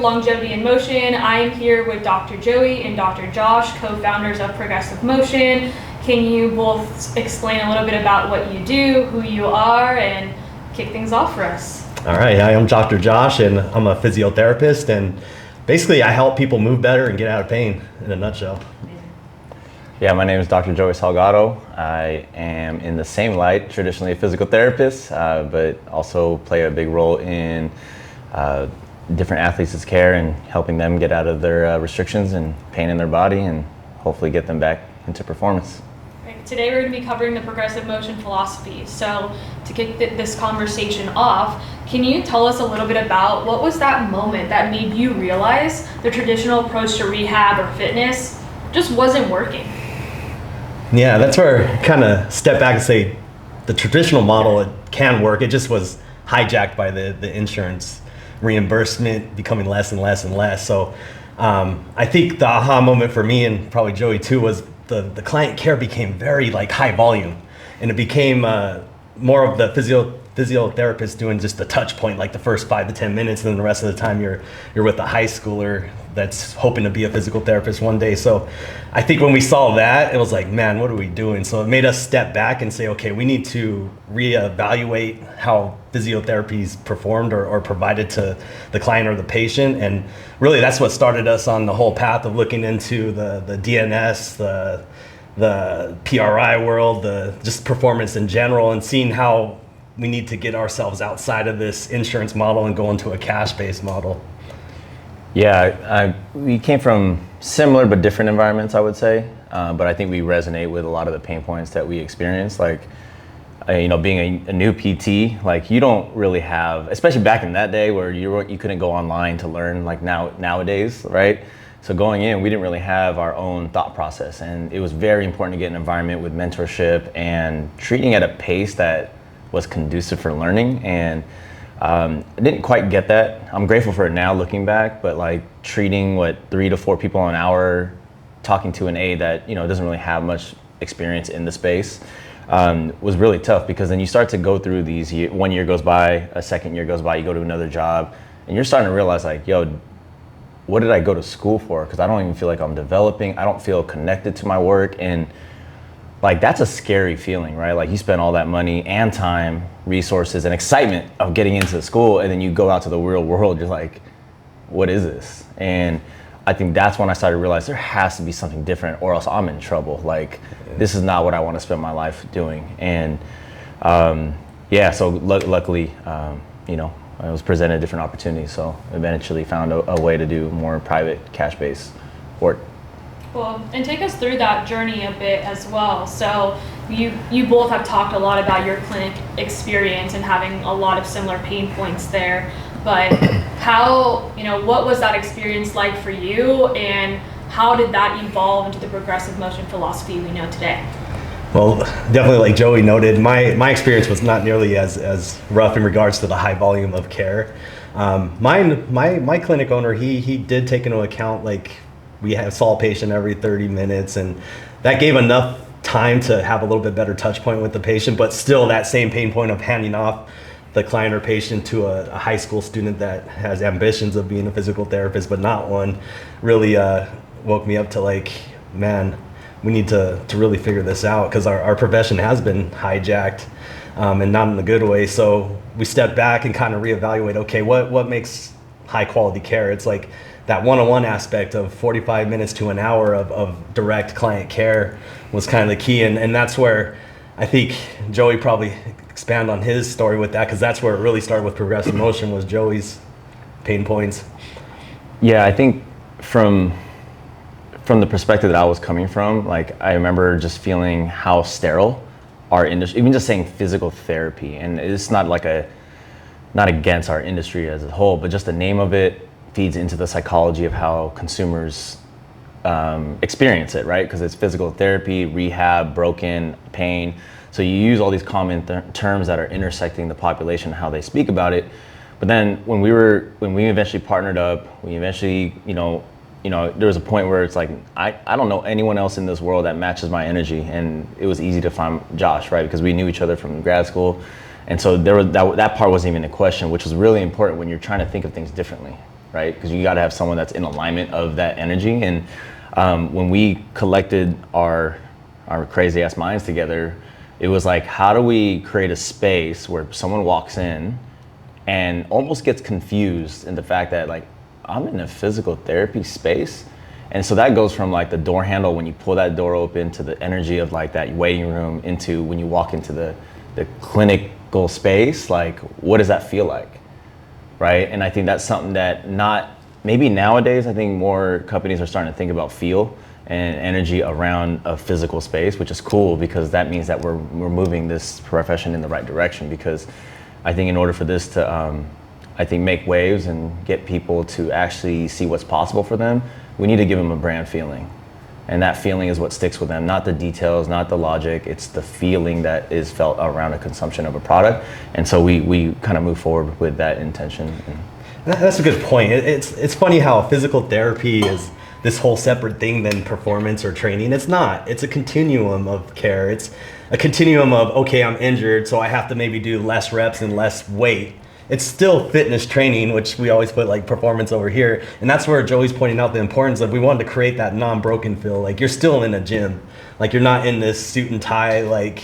Longevity in Motion. I am here with Dr. Joey and Dr. Josh, co-founders of Progressive Motion. Can you both explain a little bit about what you do, who you are, and kick things off for us? All right, I'm Dr. Josh, and I'm a physiotherapist, and basically I help people move better and get out of pain in a nutshell. Yeah, my name is Dr. Joey Salgado. I am in the same light, traditionally a physical therapist, but also play a big role in different athletes' care and helping them get out of their restrictions and pain in their body and hopefully get them back into performance. Right. Today we're going to be covering the Progressive Motion philosophy. So to kick this conversation off, can you tell us a little bit about what was that moment that made you realize the traditional approach to rehab or fitness just wasn't working? Yeah, that's where I kind of step back and say the traditional model, it can work. It just was hijacked by the insurance reimbursement becoming less and less and less. So I think the aha moment for me, and probably Joey too, was the client care became very like high volume, and it became more of the physiotherapist doing just the touch point, like the first 5 to 10 minutes, and then the rest of the time you're with a high schooler that's hoping to be a physical therapist one day. So I think when we saw that, it was like, man, what are we doing? So it made us step back and say, okay, we need to reevaluate how physiotherapy is performed or provided to the client or the patient. And really that's what started us on the whole path of looking into the DNS, the PRI world, the just performance in general, and seeing how we need to get ourselves outside of this insurance model and go into a cash-based model. Yeah, we came from similar but different environments, I would say. But I think we resonate with a lot of the pain points that we experience. Like, being a new PT, like you don't really have, especially back in that day where you couldn't go online to learn like nowadays, right? So going in, we didn't really have our own thought process, and it was very important to get an environment with mentorship and treating at a pace that was conducive for learning. And I didn't quite get that. I'm grateful for it now looking back, but like treating 3 to 4 people an hour, talking to an aide that doesn't really have much experience in the space, was really tough, because then you start to go through these, 1 year goes by, a second year goes by, you go to another job, and you're starting to realize like, yo, what did I go to school for? Because I don't even feel like I'm developing. I don't feel connected to my work. And like, that's a scary feeling, right? Like you spend all that money and time, resources, and excitement of getting into school, and then you go out to the real world, you're like, what is this? And I think that's when I started to realize there has to be something different, or else I'm in trouble. Like, this is not what I want to spend my life doing. And so luckily, I was presented different opportunities, so eventually found a way to do more private cash-based work. Well, and take us through that journey a bit as well. So you both have talked a lot about your clinic experience and having a lot of similar pain points there, but what was that experience like for you, and how did that evolve into the Progressive Motion philosophy we know today? Well, definitely, like Joey noted, my experience was not nearly as rough in regards to the high volume of care. My clinic owner, he did take into account, like, we saw a patient every 30 minutes, and that gave enough time to have a little bit better touch point with the patient, but still that same pain point of handing off the client or patient to a high school student that has ambitions of being a physical therapist but not one, really woke me up to like, man, we need to really figure this out, because our profession has been hijacked, and not in a good way. So we stepped back and kind of reevaluate, okay, what makes high quality care? It's like that one-on-one aspect of 45 minutes to an hour of direct client care was kind of the key. And that's where I think Joey probably expand on his story with that, because that's where it really started with Progressive Motion, was Joey's pain points. Yeah, I think from the perspective that I was coming from, like I remember just feeling how sterile our industry, even just saying physical therapy, and it's not like not against our industry as a whole, but just the name of it feeds into the psychology of how consumers experience it, right? Because it's physical therapy, rehab, broken, pain. So you use all these common terms that are intersecting the population, how they speak about it. But then when we eventually partnered up, we eventually, there was a point where it's like, I don't know anyone else in this world that matches my energy. And it was easy to find Josh, right? Because we knew each other from grad school. And so there was that part wasn't even a question, which was really important when you're trying to think of things differently, right? Because you got to have someone that's in alignment of that energy. And when we collected our crazy ass minds together, it was like, how do we create a space where someone walks in and almost gets confused in the fact that like, I'm in a physical therapy space. And so that goes from like the door handle when you pull that door open to the energy of like that waiting room into when you walk into the clinical space, like what does that feel like, right? And I think that's something that maybe nowadays, I think more companies are starting to think about feel and energy around a physical space, which is cool because that means that we're moving this profession in the right direction. Because I think in order for this to, make waves and get people to actually see what's possible for them, we need to give them a brand feeling. And that feeling is what sticks with them, not the details, not the logic, it's the feeling that is felt around a consumption of a product. And so we kind of move forward with that intention. That's a good point. It's funny how physical therapy is this whole separate thing than performance or training. It's not. It's a continuum of care. It's a continuum of, okay, I'm injured, so I have to maybe do less reps and less weight. It's still fitness training, which we always put like performance over here. And that's where Joey's pointing out the importance of, we wanted to create that non-broken feel. Like you're still in a gym. Like you're not in this suit and tie, like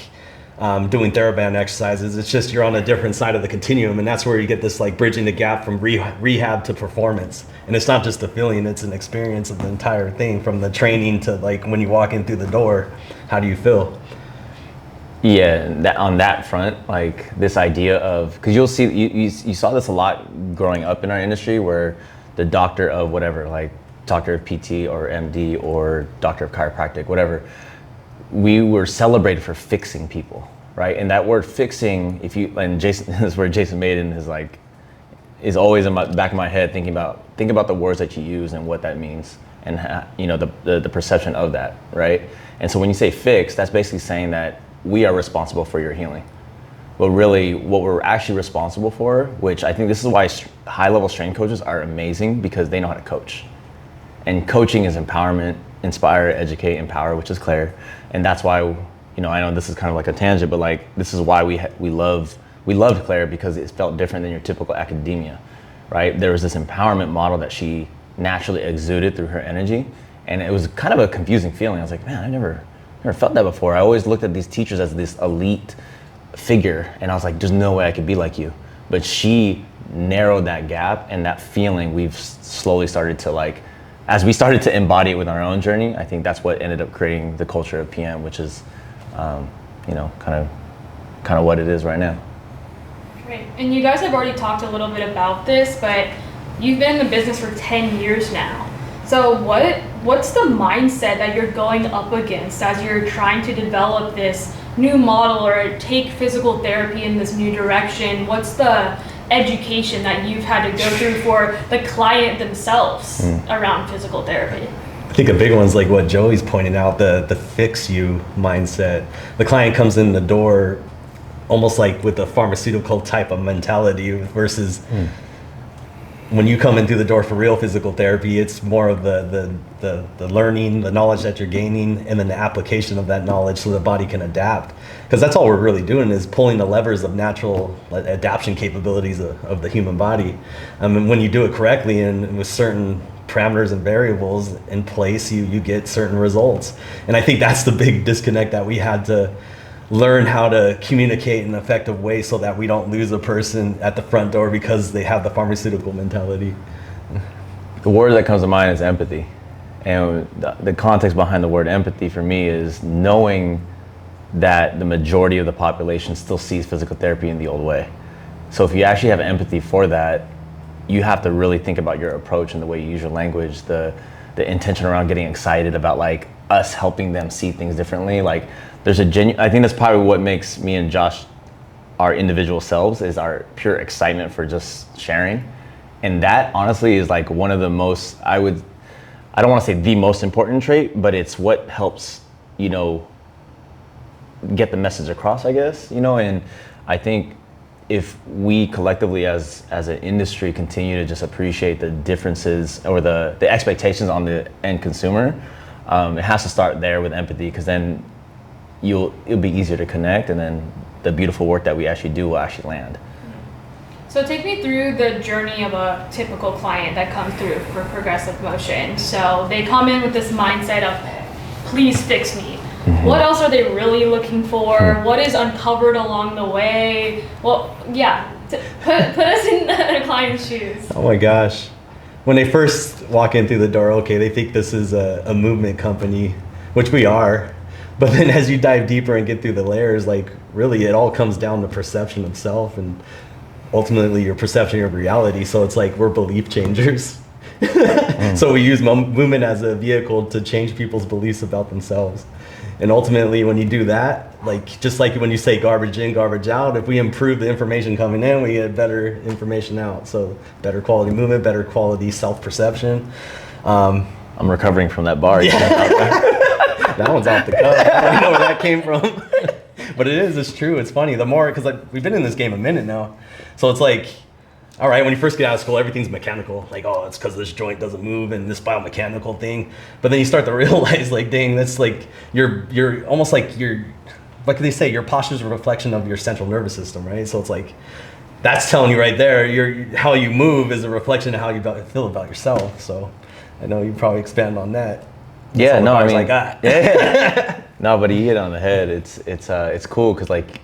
doing TheraBand exercises. It's just you're on a different side of the continuum. And that's where you get this like bridging the gap from rehab to performance. And it's not just a feeling, it's an experience of the entire thing, from the training to like when you walk in through the door, how do you feel? Yeah, on that front, like this idea of, because you'll see, you saw this a lot growing up in our industry, where the doctor of whatever, like doctor of PT or MD or doctor of chiropractic, whatever, we were celebrated for fixing people, right? And that word fixing, and Jason, this is where Jason Maiden is always in the back of my head, think about the words that you use and what that means, and the perception of that, right? And so when you say fix, that's basically saying that we are responsible for your healing. But really, what we're actually responsible for, which I think this is why high-level strength coaches are amazing, because they know how to coach. And coaching is empowerment, inspire, educate, empower, which is Claire. And that's why, I know this is kind of like a tangent, but like this is why we loved Claire, because it felt different than your typical academia, right? There was this empowerment model that she naturally exuded through her energy, and it was kind of a confusing feeling. I was like, man, I never felt that before. I always looked at these teachers as this elite figure, and I was like, there's no way I could be like you. But she narrowed that gap, and that feeling we've slowly started to like, as we started to embody it with our own journey, I think that's what ended up creating the culture of PM, which is, kind of what it is right now. Great. And you guys have already talked a little bit about this, but you've been in the business for 10 years now. So what's the mindset that you're going up against as you're trying to develop this new model or take physical therapy in this new direction? What's the education that you've had to go through for the client themselves around physical therapy? I think a big one's like what Joey's pointing out, the fix you mindset. The client comes in the door almost like with a pharmaceutical type of mentality versus when you come in through the door for real physical therapy, it's more of the learning, the knowledge that you're gaining, and then the application of that knowledge so the body can adapt. Because that's all we're really doing, is pulling the levers of natural adaptation capabilities of the human body. And when you do it correctly and with certain parameters and variables in place, you get certain results. And I think that's the big disconnect that we had to learn how to communicate in an effective way so that we don't lose a person at the front door because they have the pharmaceutical mentality. The word that comes to mind is empathy. And the context behind the word empathy for me is knowing that the majority of the population still sees physical therapy in the old way. So if you actually have empathy for that, you have to really think about your approach and the way you use your language, the intention around getting excited about like us helping them see things differently. Like there's I think that's probably what makes me and Josh our individual selves, is our pure excitement for just sharing. And that honestly is like one of the most, I don't want to say the most important trait, but it's what helps, get the message across, I guess, and I think if we collectively as an industry continue to just appreciate the differences or the expectations on the end consumer, it has to start there with empathy, because then it'll be easier to connect, and then the beautiful work that we actually do will actually land. So take me through the journey of a typical client that comes through for progressive motion. So they come in with this mindset of, please fix me. What else are they really looking for? What is uncovered along the way? Well, yeah, put us in the client's shoes. Oh my gosh. When they first walk in through the door, okay, they think this is a movement company, which we are. But then as you dive deeper and get through the layers, like really it all comes down to perception of self and ultimately your perception of reality. So it's like we're belief changers. So we use movement as a vehicle to change people's beliefs about themselves. And ultimately when you do that, like just like when you say garbage in, garbage out, if we improve the information coming in, we get better information out. So better quality movement, better quality self-perception. I'm recovering from that bar. That one's off the cuff. I don't know where that came from. But it's true. It's funny. The more, because like, we've been in this game a minute now. So it's like, all right, when you first get out of school, everything's mechanical. Like, oh, it's because this joint doesn't move and this biomechanical thing. But then you start to realize, like, dang, that's like, you're almost like what can they say? Your posture is a reflection of your central nervous system, right? So it's like, that's telling you right there, how you move is a reflection of how you feel about yourself. So I know you probably expand on that. Yeah, no, I mean, like that. Yeah. No, but you hit it on the head. It's cool because like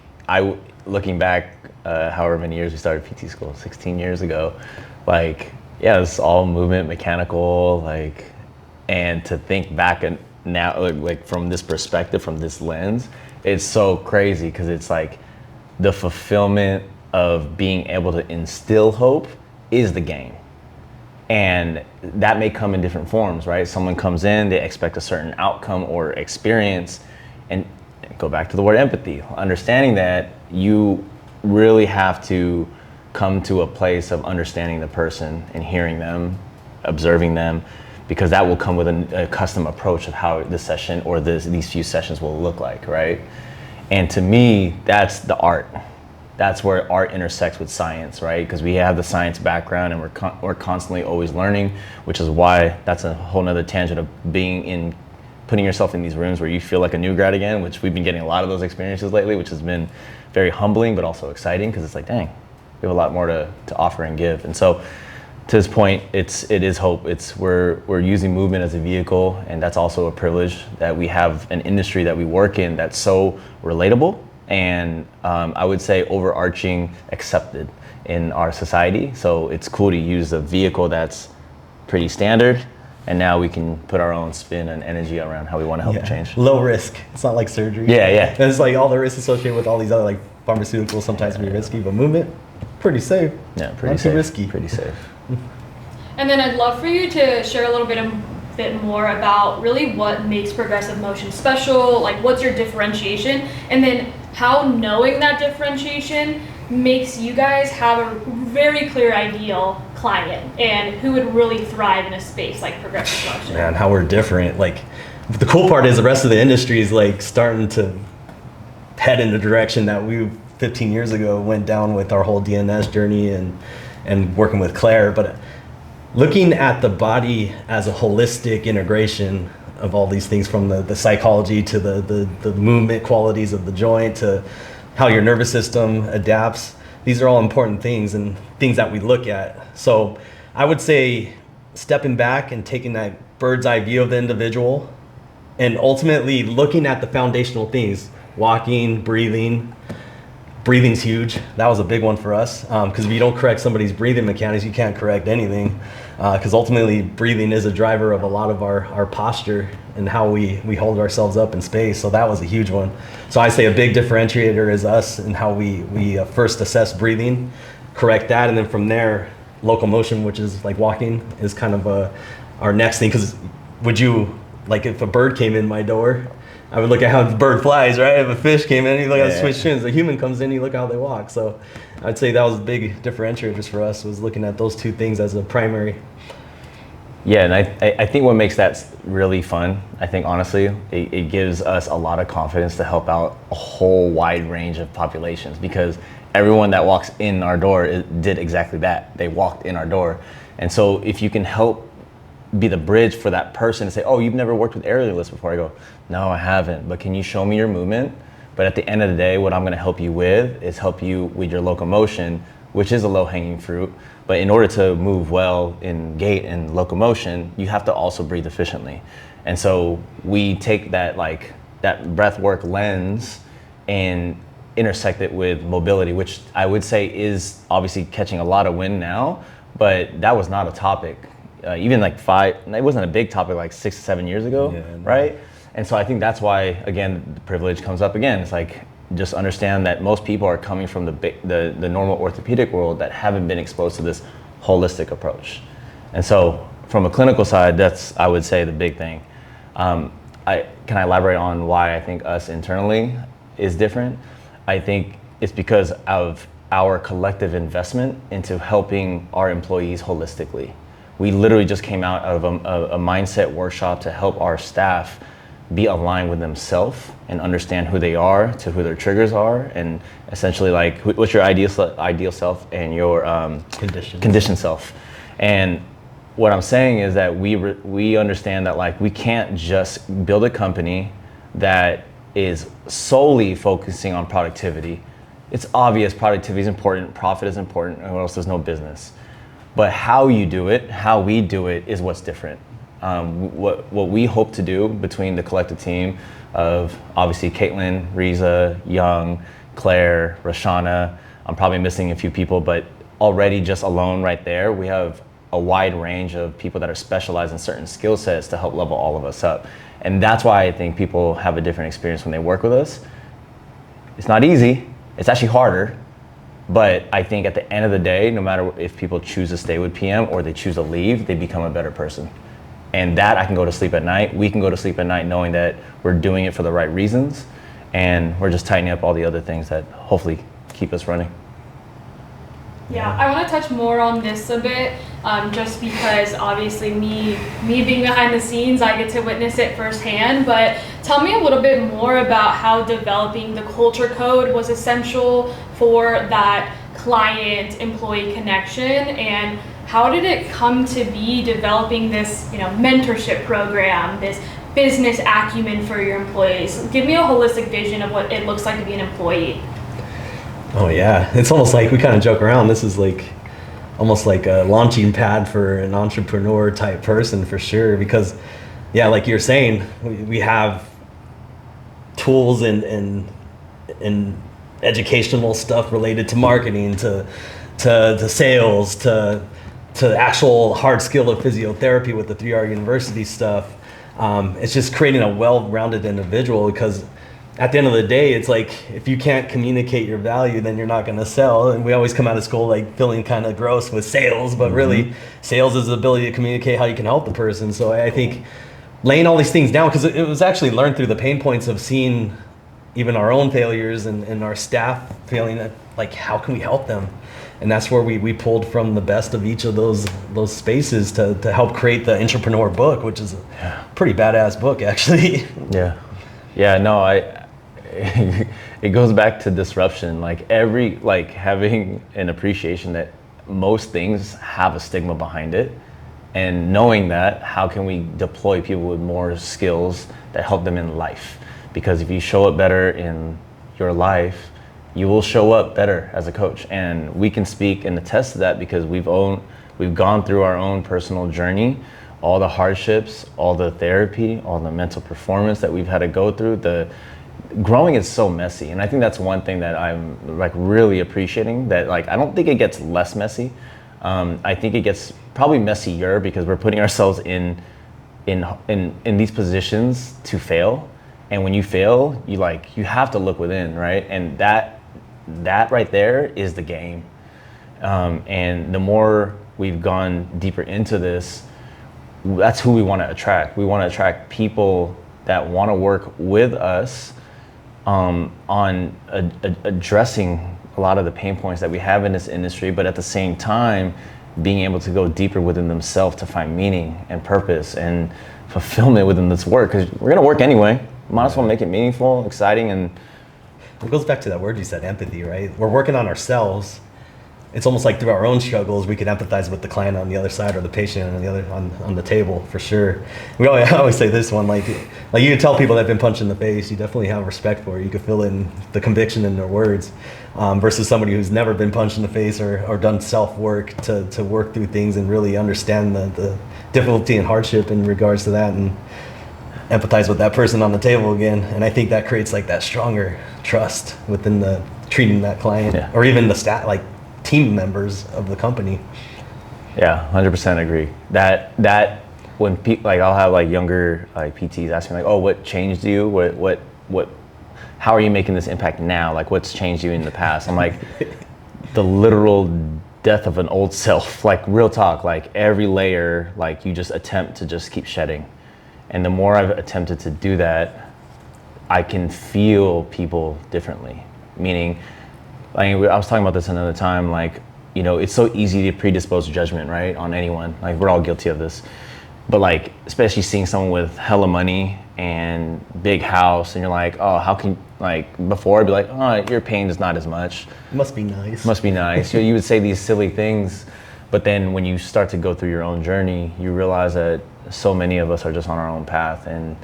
looking back, however many years we started PT school, 16 years ago, like yeah, it's all movement, mechanical, like, and to think back and now like from this perspective, from this lens, it's so crazy because it's like the fulfillment of being able to instill hope is the game. And that may come in different forms, right? Someone comes in, they expect a certain outcome or experience, and go back to the word empathy, understanding that you really have to come to a place of understanding the person and hearing them, observing them, because that will come with a custom approach of how the session or these few sessions will look like, right? And to me, that's the art. That's where art intersects with science, right? Because we have the science background and we're constantly always learning, which is why that's a whole nother tangent of putting yourself in these rooms where you feel like a new grad again, which we've been getting a lot of those experiences lately, which has been very humbling, but also exciting because it's like, dang, we have a lot more to offer and give. And so to this point, it is hope. We're using movement as a vehicle, and that's also a privilege that we have an industry that we work in that's so relatable and I would say overarching accepted in our society. So it's cool to use a vehicle that's pretty standard, and now we can put our own spin and energy around how we want to help change. Low risk. It's not like surgery. Yeah. There's like all the risks associated with all these other like pharmaceuticals sometimes can be risky, but movement, pretty safe. Yeah, pretty not safe. Too risky. Pretty safe. And then I'd love for you to share a little bit more about really what makes progressive motion special, like what's your differentiation, and then how knowing that differentiation makes you guys have a very clear ideal client and who would really thrive in a space like progressive motion. Man, how we're different. Like the cool part is the rest of the industry is like starting to head in the direction that we 15 years ago went down with our whole DNS journey and working with Claire. But looking at the body as a holistic integration of all these things, from the psychology to the movement qualities of the joint to how your nervous system adapts, these are all important things and things that we look at. So I would say stepping back and taking that bird's eye view of the individual and ultimately looking at the foundational things, walking, breathing. Breathing's huge. That was a big one for us because if you don't correct somebody's breathing mechanics, you can't correct anything, because ultimately breathing is a driver of a lot of our posture and how we hold ourselves up in space. So that was a huge one. So I say a big differentiator is us and how we first assess breathing, correct that, and then from there locomotion, which is like walking, is kind of our next thing. Because would you, like if a bird came in my door, I would look at how the bird flies, right? If a fish came in, you look at the switch fins. A human comes in, you look how they walk. So I'd say that was a big differentiators for us, was looking at those two things as a primary. Yeah, and I think what makes that really fun, I think honestly, it gives us a lot of confidence to help out a whole wide range of populations, because everyone that walks in our door did exactly that. They walked in our door. And so if you can help be the bridge for that person to say, oh, you've never worked with aerialists before. I go, no, I haven't, but can you show me your movement? But at the end of the day, what I'm gonna help you with is help you with your locomotion which is a low-hanging fruit. But in order to move well in gait and locomotion, you have to also breathe efficiently. And so we take that breath work lens and intersect it with mobility, which I would say is obviously catching a lot of wind now, but that was not a topic. Even it wasn't a big topic like 6 to 7 years ago, right? And so I think that's why, again, the privilege comes up again. It's like, just understand that most people are coming from the normal orthopedic world that haven't been exposed to this holistic approach. And so from a clinical side, that's, I would say, the big thing. Can I elaborate on why I think us internally is different? I think it's because of our collective investment into helping our employees holistically. We literally just came out of a mindset workshop to help our staff be aligned with themselves and understand who they are, to who their triggers are, and essentially like what's your ideal self and your conditioned self. And what I'm saying is that we understand that like we can't just build a company that is solely focusing on productivity. It's obvious productivity is important, profit is important, or else there's no business. But how you do it, how we do it, is what's different. What we hope to do between the collective team of obviously Caitlin, Riza, Young, Claire, Rashana, I'm probably missing a few people, but already just alone right there, we have a wide range of people that are specialized in certain skill sets to help level all of us up. And that's why I think people have a different experience when they work with us. It's not easy, it's actually harder. But I think at the end of the day, no matter if people choose to stay with PM or they choose to leave, they become a better person. And that I can go to sleep at night. We can go to sleep at night knowing that we're doing it for the right reasons, and we're just tightening up all the other things that hopefully keep us running. Yeah, I want to touch more on this a bit, just because obviously me being behind the scenes, I get to witness it firsthand. But tell me a little bit more about how developing the culture code was essential for that client-employee connection, and how did it come to be developing this, mentorship program, this business acumen for your employees? Give me a holistic vision of what it looks like to be an employee. Oh yeah, it's almost like we kind of joke around. This is like almost like a launching pad for an entrepreneur type person for sure. Because yeah, like you're saying, we have tools and educational stuff related to marketing, to sales, to actual hard skill of physiotherapy with the 3R University stuff. It's just creating a well-rounded individual, because at the end of the day, it's like, if you can't communicate your value, then you're not going to sell. And we always come out of school like feeling kind of gross with sales, but really sales is the ability to communicate how you can help the person. So I think laying all these things down, because it was actually learned through the pain points of seeing even our own failures and our staff feeling that, like, how can we help them? And that's where we pulled from the best of each of those spaces to help create the Entrepreneur book, which is a pretty badass book, actually. Yeah, no, it goes back to disruption. Like having an appreciation that most things have a stigma behind it, and knowing that, how can we deploy people with more skills that help them in life? Because if you show up better in your life, you will show up better as a coach. And we can speak and attest to that because we've gone through our own personal journey, all the hardships, all the therapy, all the mental performance that we've had to go through. The growing is so messy, and I think that's one thing that I'm like really appreciating, that like I don't think it gets less messy. I think it gets probably messier because we're putting ourselves in these positions to fail. And when you fail, you have to look within, right? And that right there is the game. And the more we've gone deeper into this, that's who we want to attract. We want to attract people that want to work with us on addressing a lot of the pain points that we have in this industry, but at the same time, being able to go deeper within themselves to find meaning and purpose and fulfillment within this work. Because we're going to work anyway. Might as well make it meaningful, exciting, and it goes back to that word you said, empathy, right? We're working on ourselves, it's almost like through our own struggles, we can empathize with the client on the other side or the patient on the other on the table for sure. I always say this one, like you can tell people that have been punched in the face, you definitely have respect for it. You can feel it in the conviction in their words, versus somebody who's never been punched in the face or done self work to work through things and really understand the difficulty and hardship in regards to that and empathize with that person on the table again. And I think that creates like that stronger trust within the treating that client or even the staff, like team members of the company. Yeah, 100% agree. That when people, like, I'll have like younger like PTs ask me like, oh, what changed you? What how are you making this impact now? Like, what's changed you in the past? I'm like, the literal death of an old self, like real talk, like every layer, like you just attempt to just keep shedding. And the more I've attempted to do that, I can feel people differently. Meaning, like, I was talking about this another time, like, you know, it's so easy to predispose judgment, right, on anyone. Like, we're all guilty of this. But like, especially seeing someone with hella money and big house, and you're like, oh, how can, like, before I'd be like, oh, your pain is not as much. Must be nice. Must be nice. You would say these silly things, but then when you start to go through your own journey, you realize that so many of us are just on our own path, and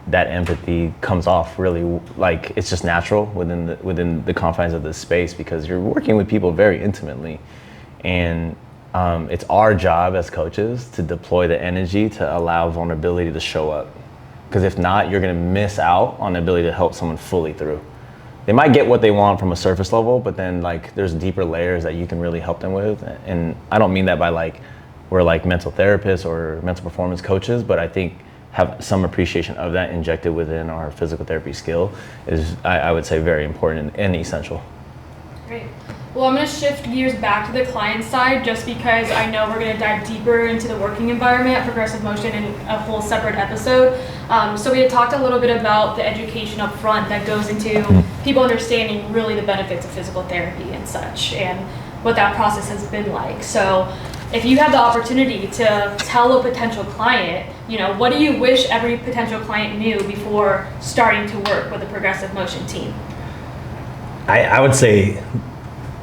that empathy comes off really, like, it's just natural within the confines of this space, because you're working with people very intimately, and it's our job as coaches to deploy the energy to allow vulnerability to show up. Because if not, you're going to miss out on the ability to help someone fully through. They might get what they want from a surface level, but then like there's deeper layers that you can really help them with. And I don't mean that by like we're like mental therapists or mental performance coaches, but I think have some appreciation of that injected within our physical therapy skill is, I would say, very important and essential. Great. Well, I'm going to shift gears back to the client side, just because I know we're going to dive deeper into the working environment at Progressive Motion in a whole separate episode. So we had talked a little bit about the education up front that goes into people understanding really the benefits of physical therapy and such, and what that process has been like. So if you have the opportunity to tell a potential client, you know, what do you wish every potential client knew before starting to work with the Progressive Motion team? I would say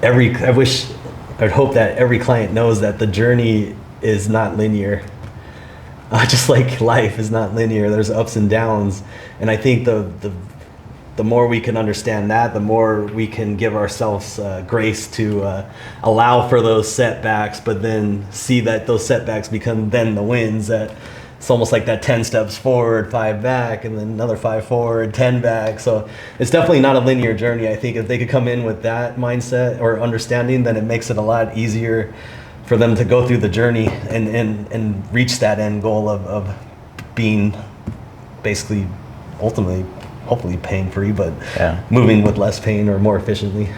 I'd hope that every client knows that the journey is not linear. Just like life is not linear, there's ups and downs. And I think the more we can understand that, the more we can give ourselves grace to allow for those setbacks, but then see that those setbacks become then the wins. That it's almost like that 10 steps forward, 5 back, and then another 5 forward, 10 back. So it's definitely not a linear journey. I think if they could come in with that mindset or understanding, then it makes it a lot easier for them to go through the journey and reach that end goal of being basically ultimately hopefully pain-free, but moving with less pain or more efficiently.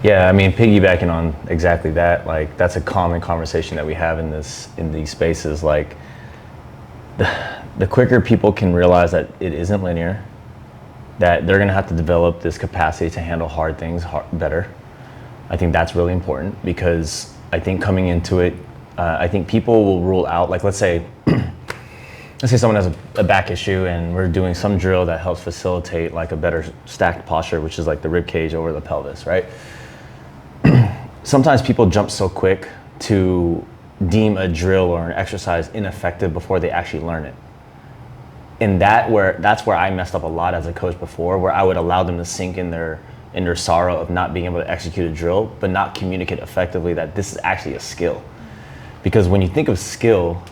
Yeah, I mean, piggybacking on exactly that, like, that's a common conversation that we have in these spaces. Like, the quicker people can realize that it isn't linear, that they're gonna have to develop this capacity to handle hard things better. I think that's really important, because I think coming into it, I think people will rule out, like, let's say someone has a back issue and we're doing some drill that helps facilitate like a better stacked posture, which is like the rib cage over the pelvis, right? Sometimes people jump so quick to deem a drill or an exercise ineffective before they actually learn it. And that's where I messed up a lot as a coach before, where I would allow them to sink in their sorrow of not being able to execute a drill, but not communicate effectively that this is actually a skill. Because when you think of skill,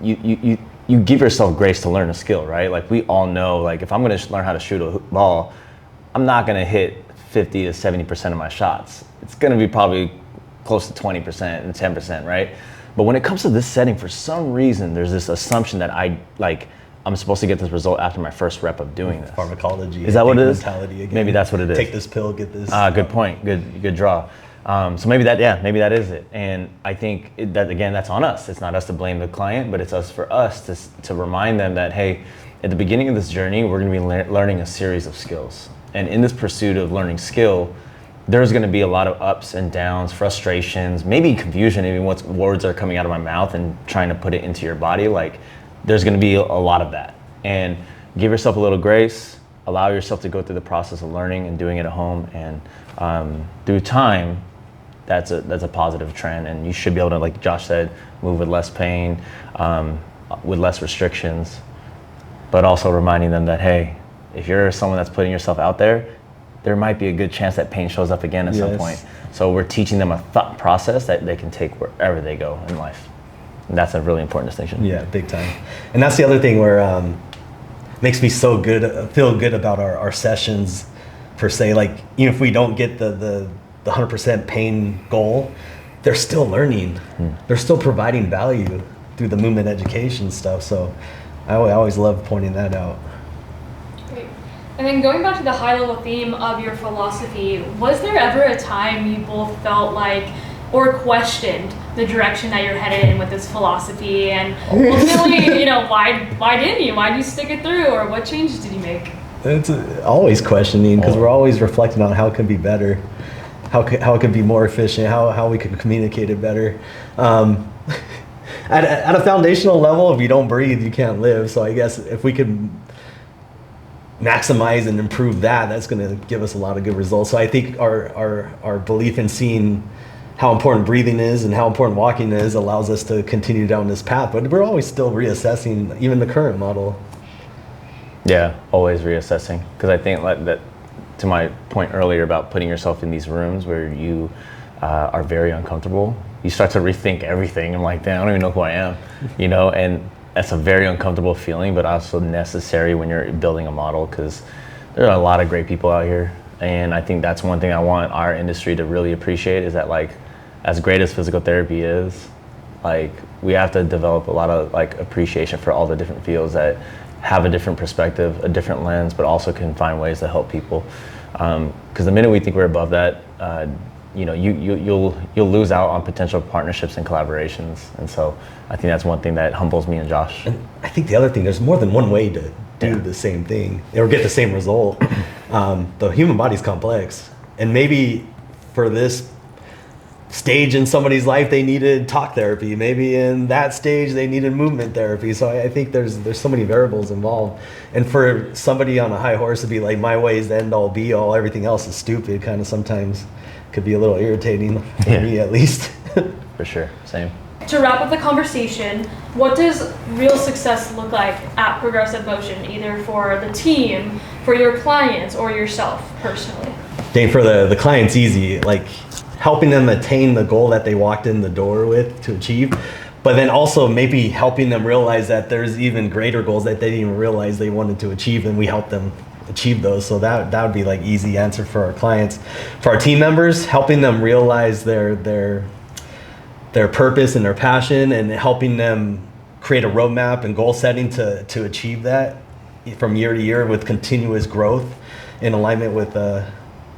you give yourself grace to learn a skill, right? Like, we all know, like, if I'm going to learn how to shoot a ball, I'm not going to hit 50 to 70% of my shots. It's going to be probably close to 20% and 10%, right? But when it comes to this setting, for some reason, there's this assumption that I'm supposed to get this result after my first rep of doing this. Pharmacology. Is that what it is? Mentality again. Maybe that's what it is. Take this pill, get this. Good point. Good draw. So maybe that is it. And I think that's on us. It's not us to blame the client, but it's for us to remind them that, hey, at the beginning of this journey, we're going to be learning a series of skills. And in this pursuit of learning skill, there's going to be a lot of ups and downs, frustrations, maybe confusion, even what words are coming out of my mouth and trying to put it into your body. Like, there's going to be a lot of that. And give yourself a little grace, allow yourself to go through the process of learning and doing it at home. And through time, that's a positive trend, and you should be able to, like Josh said, move with less pain, with less restrictions, but also reminding them that, hey, if you're someone that's putting yourself out there might be a good chance that pain shows up again at some point. So we're teaching them a thought process that they can take wherever they go in life. And that's a really important distinction. Yeah, big time. And that's the other thing where makes me so good, feel good about our sessions per se. Like, even if we don't get the 100% pain goal, they're still learning. They're still providing value through the movement education stuff. So I always love pointing that out. Great. And then going back to the high level theme of your philosophy, was there ever a time you both felt like or questioned the direction that you're headed in with this philosophy, and ultimately, why didn't you? Why did you stick it through, or what changes did you make? It's always questioning, because we're always reflecting on how it can be better, how it can be more efficient, how we can communicate it better. At a foundational level, if you don't breathe, you can't live. So I guess if we could maximize and improve that's going to give us a lot of good results. So I think our belief in seeing how important breathing is and how important walking is allows us to continue down this path. But we're always still reassessing even the current model. Yeah, always reassessing. Because I think like that, to my point earlier about putting yourself in these rooms where you are very uncomfortable, you start to rethink everything. I'm like, damn, I don't even know who I am, and that's a very uncomfortable feeling, but also necessary when you're building a model, because there are a lot of great people out here. And I think that's one thing I want our industry to really appreciate, is that, like, as great as physical therapy is, like, we have to develop a lot of like appreciation for all the different fields that have a different perspective, a different lens, but also can find ways to help people. Because the minute we think we're above that, you'll lose out on potential partnerships and collaborations. And so I think that's one thing that humbles me and Josh. And I think the other thing, there's more than one way to do the same thing or get the same result. The human body's complex, and maybe for this stage in somebody's life they needed talk therapy, maybe in that stage they needed movement therapy. So I think there's so many variables involved, and for somebody on a high horse to be like, my way is the end all be all, everything else is stupid, kind of sometimes could be a little irritating for me, at least. For sure, same. To wrap up the conversation, what does real success look like at Progressive Motion, either for the team, for your clients, or yourself personally? Dang, for the client's easy, like helping them attain the goal that they walked in the door with to achieve, but then also maybe helping them realize that there's even greater goals that they didn't even realize they wanted to achieve, and we help them achieve those. So that would be like easy answer for our clients. For our team members, helping them realize their purpose and their passion, and helping them create a roadmap and goal setting to achieve that from year to year with continuous growth in alignment with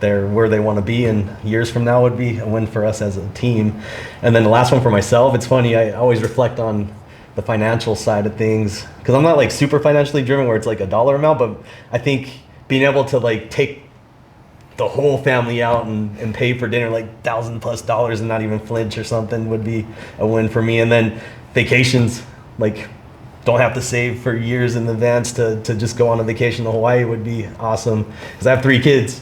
where they want to be, and years from now would be a win for us as a team. And then the last one for myself, it's funny, I always reflect on the financial side of things, because I'm not like super financially driven where it's like a dollar amount, but I think being able to like take the whole family out and pay for dinner like $1,000+ and not even flinch or something would be a win for me. And then vacations, like don't have to save for years in advance to just go on a vacation to Hawaii would be awesome, because I have 3 kids.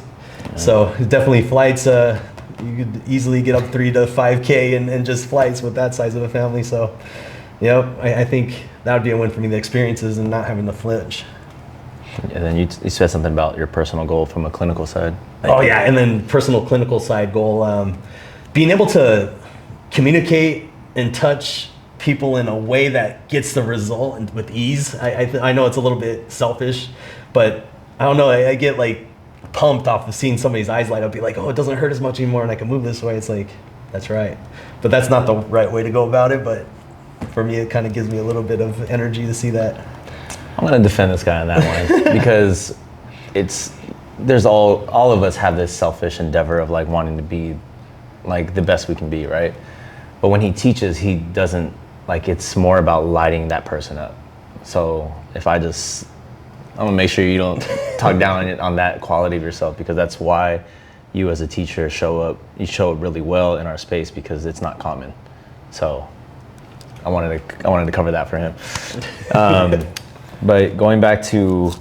So definitely flights, you could easily get up 3 to 5K and just flights with that size of a family. So I think that would be a win for me, the experiences and not having to flinch. And then you said something about your personal goal from a clinical side. Oh yeah, and then personal clinical side goal, being able to communicate and touch people in a way that gets the result with ease. I know it's a little bit selfish, but I don't know, I get like pumped off of seeing somebody's eyes light up, be like, oh, it doesn't hurt as much anymore and I can move this way. It's like, that's right. But that's not the right way to go about it. But for me, it kind of gives me a little bit of energy to see that. I'm going to defend this guy on that one because there's all of us have this selfish endeavor of like wanting to be like the best we can be, right? But when he teaches, he doesn't, like, it's more about lighting that person up. So if I'm gonna make sure you don't talk down on that quality of yourself, because that's why you as a teacher show up really well in our space, because it's not common. So I wanted to cover that for him. But going back to,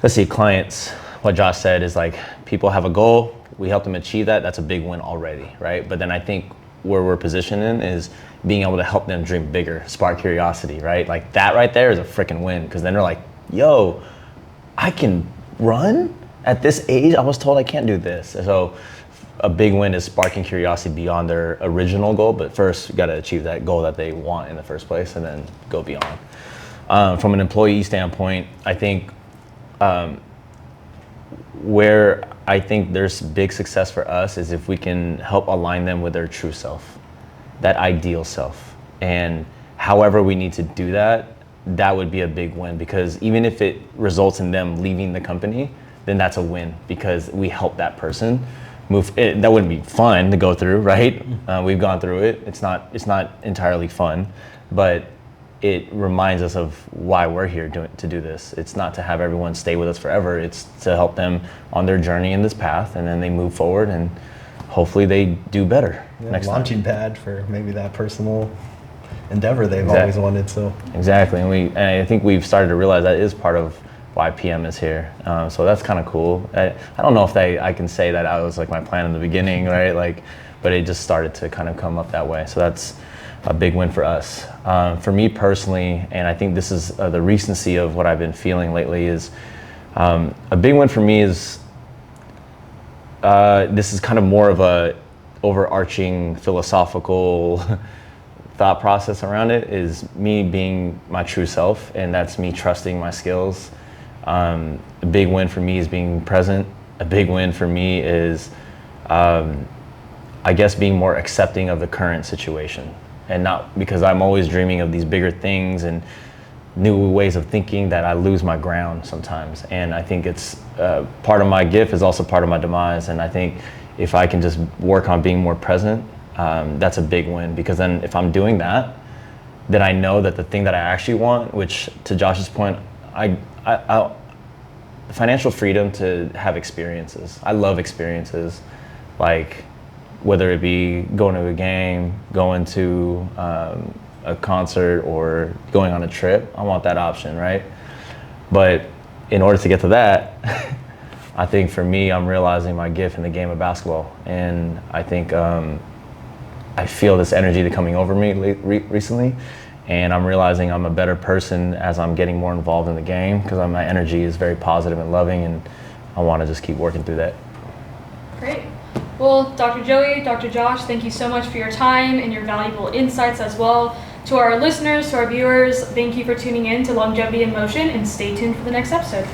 let's see, clients, what Josh said is like, people have a goal, we help them achieve that, that's a big win already, right? But then I think where we're positioned in is being able to help them dream bigger, spark curiosity, right? Like that right there is a freaking win, because then they're like, yo, I can run at this age. I was told I can't do this. So a big win is sparking curiosity beyond their original goal, but first you got to achieve that goal that they want in the first place and then go beyond. From an employee standpoint, I think where I think there's big success for us is if we can help align them with their true self, that ideal self. And however we need to do that, that would be a big win, because even if it results in them leaving the company, then that's a win, because we help that person move. That wouldn't be fun to go through, right? We've gone through it. It's not entirely fun, but it reminds us of why we're here to do this. It's not to have everyone stay with us forever. It's to help them on their journey in this path, and then they move forward and hopefully they do better next launching time. pad for maybe that personal endeavor they've always wanted. So exactly, and I think we've started to realize that is part of why PM is here. So that's kind of cool. I don't know if I can say that I was like my plan in the beginning, right? Like, but it just started to kind of come up that way. So that's a big win for us. For me personally, and I think this is the recency of what I've been feeling lately, is a big win for me is this is kind of more of a overarching philosophical thought process around it, is me being my true self, and that's me trusting my skills. A big win for me is being present. A big win for me is, I guess, being more accepting of the current situation, and not because I'm always dreaming of these bigger things and new ways of thinking that I lose my ground sometimes. And I think it's part of my gift is also part of my demise. And I think if I can just work on being more present, that's a big win, because then if I'm doing that, then I know that the thing that I actually want, which to Josh's point, I financial freedom to have experiences. I love experiences, like whether it be going to a game, going to a concert, or going on a trip. I want that option, right? But in order to get to that, I think for me, I'm realizing my gift in the game of basketball. And I think I feel this energy coming over me recently, and I'm realizing I'm a better person as I'm getting more involved in the game, because my energy is very positive and loving, and I want to just keep working through that. Great. Well, Dr. Joey, Dr. Josh, thank you so much for your time and your valuable insights as well. To our listeners, to our viewers, thank you for tuning in to Longevity in Motion, and stay tuned for the next episode.